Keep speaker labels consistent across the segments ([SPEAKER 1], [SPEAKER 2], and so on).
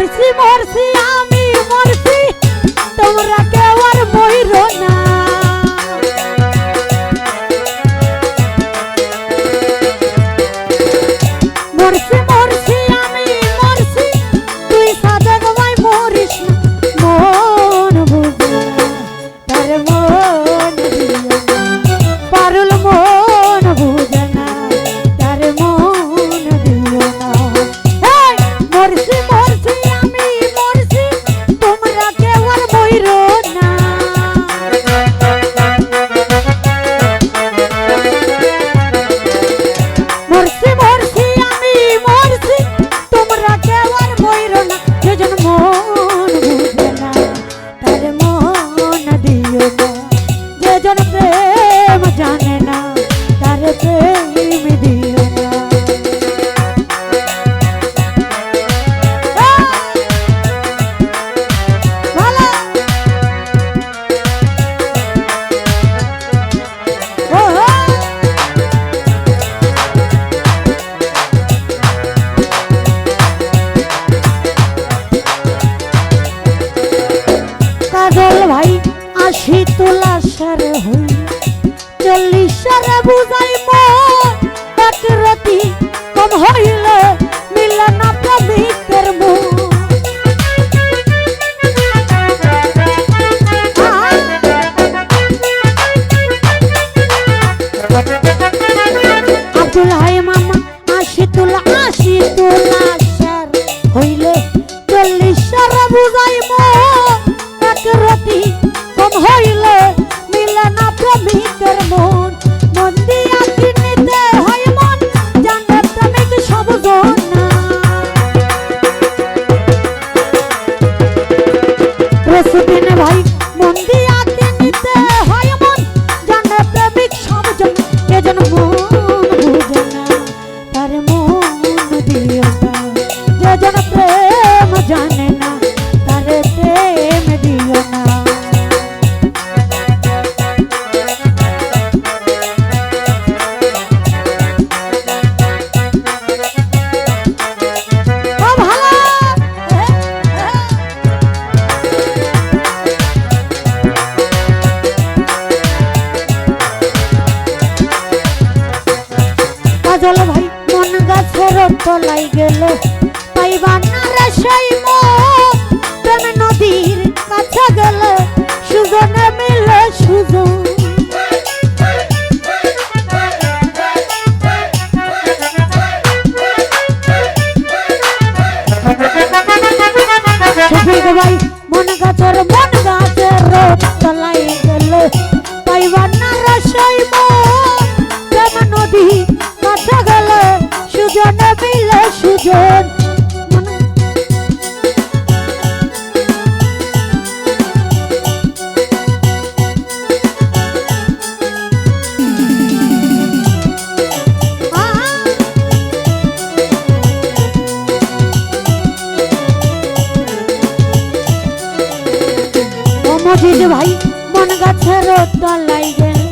[SPEAKER 1] মরছি মরছি আমি মরছি তোমরা কেউ আর মইরো না মরছি মরছি আমি মরছি তুই সাদেক ভাই মরিস না মন বুঝে তার মন দিও না পারুল মন বুঝে না তার মন দিও না মরছি মরছি আমি মরছি তোমরা কেউ আর মইরো না মরছি মরছি আমি মরছি তোমরা কেউ আর মইরো না যেজন মন বুঝে না তার মন দিও না যেজন প্রেম জানে না তার প্রেম দিও না কাজল ভাই ৮০ তোলা সার হই ৪০ সারে বুঝাই এক রাতি কম হইলে মিলে না প্রেমিকের মন আব্দুল হাই মামা ৮০ তোলা সার হইলে ৪০ সারে বুঝাই এক রাতি কম হইলে মিলে না প্রেমিকের মন মন দিয়া কিনিতে হয় মন জানে প্রেমিক সব জানা রসুদিন ভাই মন দিয়া কিনিতে হয় মন জানে প্রেমিক সব জানা এজন মন বুঝে না তার মন দিও না যেজন প্রেম জানে না তার প্রেম দিও না কাজল ভাই মন গাছের তলাই গেলে পাইবা না রে সেই প্রেম নদীর কাছে গেলে সুজনে মিলে সুজন শফিক ভাই মন গাছের তলাই গেলে পাইবা না রে সেই প্রেম নদী কাছে গেলে সুজনে মিলে সুজন মজিদ ভাই মন গাছের তলাই গেলে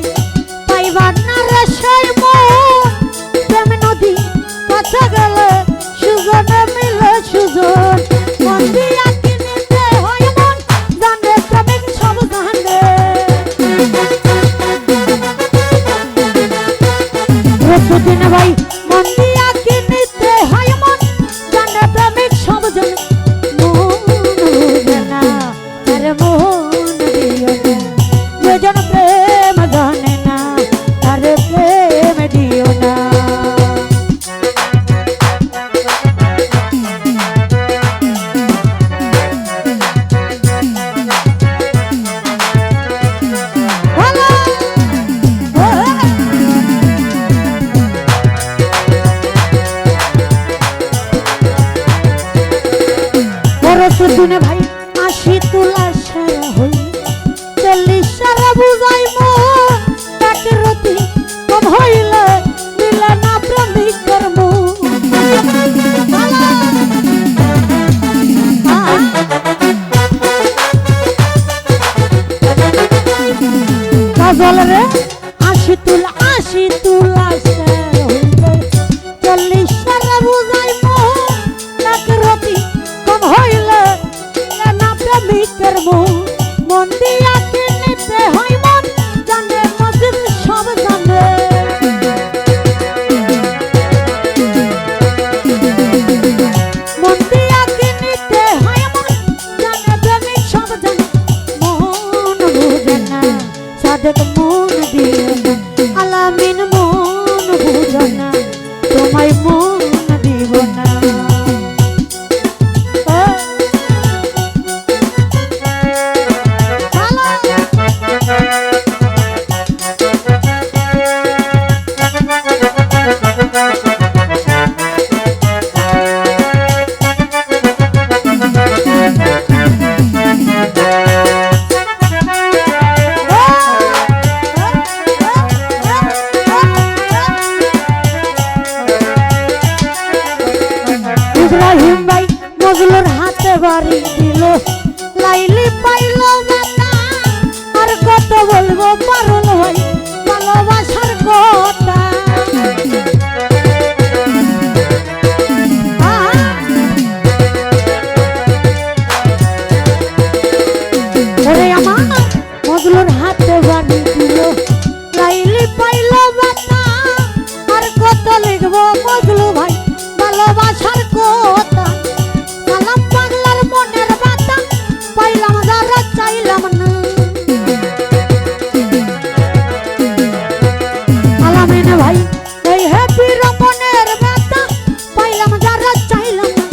[SPEAKER 1] পাইবা না রে সেই প্রেম নদী কাছে গেলে সুজনে মিলে সুজন মন দিয়া কিনিতে হয় মন জানে প্রেমিক সব জানে রসুদিন ভাই মন দিয়া কিনিতে হয় মন জানে প্রেমিক সব জানে মন বুঝে না তার মন দিও না যেজন প্রেম জানে না তার প্রেম দিও না রসুদিন ভাই ৮০ তোলা সার হই ৪০ সারে বুঝাই এক রাতি কম হইলে মিলে না প্রেমিকের কাজল রে ৮০ তোলা সার হইলে ৪০ সারে বুঝাই এক রাতি কম হইলে হাতে বাড়ি দিল লাইলি পাইল ব্যথা আর কত বলবো পারুল ভাই ভালোবাসার কথা ওরে আমার মজলুর হাতে বাড়ি দিল লাইলি পাইল ব্যথা আর কত লিখবো মজলু ভাই ভালোবাসার কথা সালাম পাগলার মনের ব্যথা পাইলাম যারা চাইলাম না আলামিন ভাই এই হ্যাপির মনের ব্যথা পাইলাম যারা চাইলাম না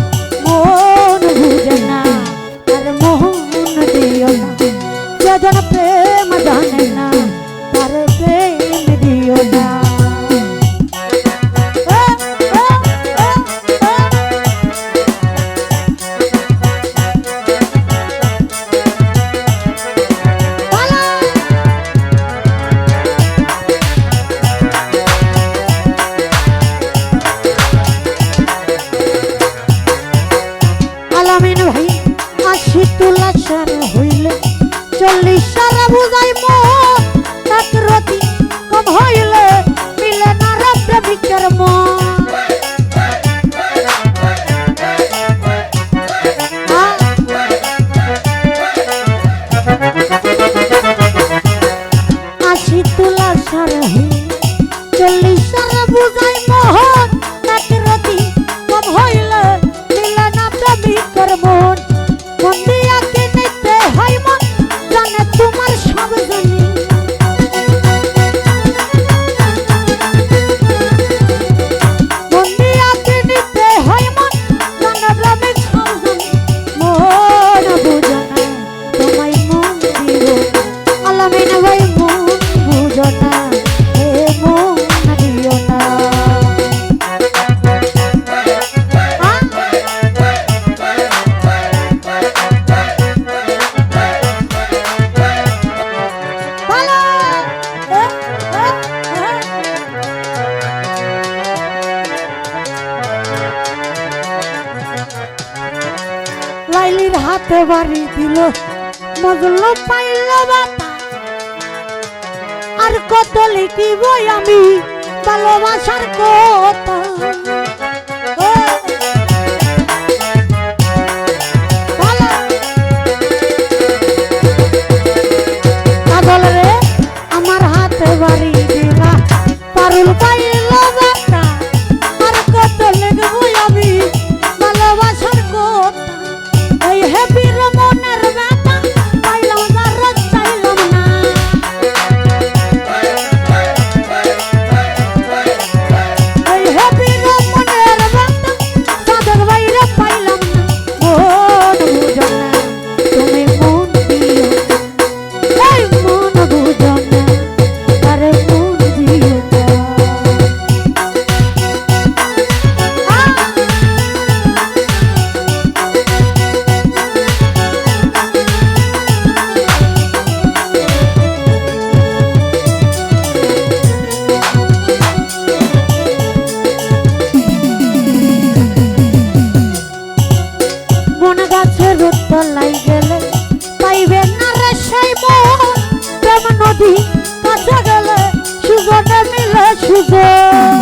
[SPEAKER 1] মন বুঝে না আর মোহন দিও না যেজন প্রেম জানে না তার প্রেম দিও না আলামিন ভাই আশি তুলা সার হইলে 40 সার বুঝাই মন এক রতি কম হইলে মিলে না রে প্রেমিকের মন আশি তুলা সার হইলে 40 সার বুঝাই মন এক রতি কম হইলে মিলে না প্রেমিকের মন মন দিয়া কিনতে হয় মন জানে তোমার সব জানি মন দিয়া কিনতে হয় মন জানে প্রেমিক সব জানি মন বুঝো না তোমায় মন দিব আলামিন ভাই মন বুঝো না হে মন দিও না লাইলির হাতে বাড়ি দিল মজলু পাইল ব্যথা আর কত লিখিব আমি ভালোবাসার কথা পাগল রে আমার হাতে বাড়ি দিলা পারুল পাইল ব্যথা আর কত লিখব আমি ভালোবাসার কথা এই হ্যাপির মনের ব্যথা পাইলাম যারা চাইলাম না এই হ্যাপির মনের ব্যথা সাধক বাইরে পাইলাম না মন বুঝো না তুমি মন দিও এই মন বুঝো না আরে মন দিও না মন গাছের তলাই গেলে পাইবে না রে সেই মন প্রেম নদী কাছে গেলে সুজনে মিলে সুজন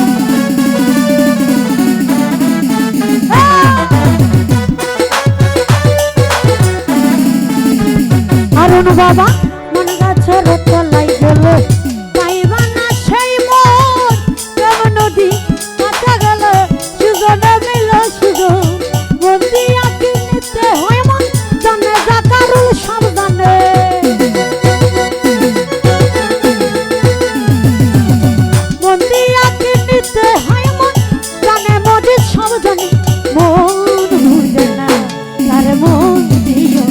[SPEAKER 1] আরুন বাবা মন গাছের তলাই গেলে পাইবা না সেই মন প্রেম নদী কাছে গেলে সুজনে মিলে সুজন বন্দি আঁকি নিতে হয় মন জানে জাকারুল সব জানে বন্দি আঁকি নিতে হয় মন জানে মজিদ সব জানে মন বুঝে না তার মন দিও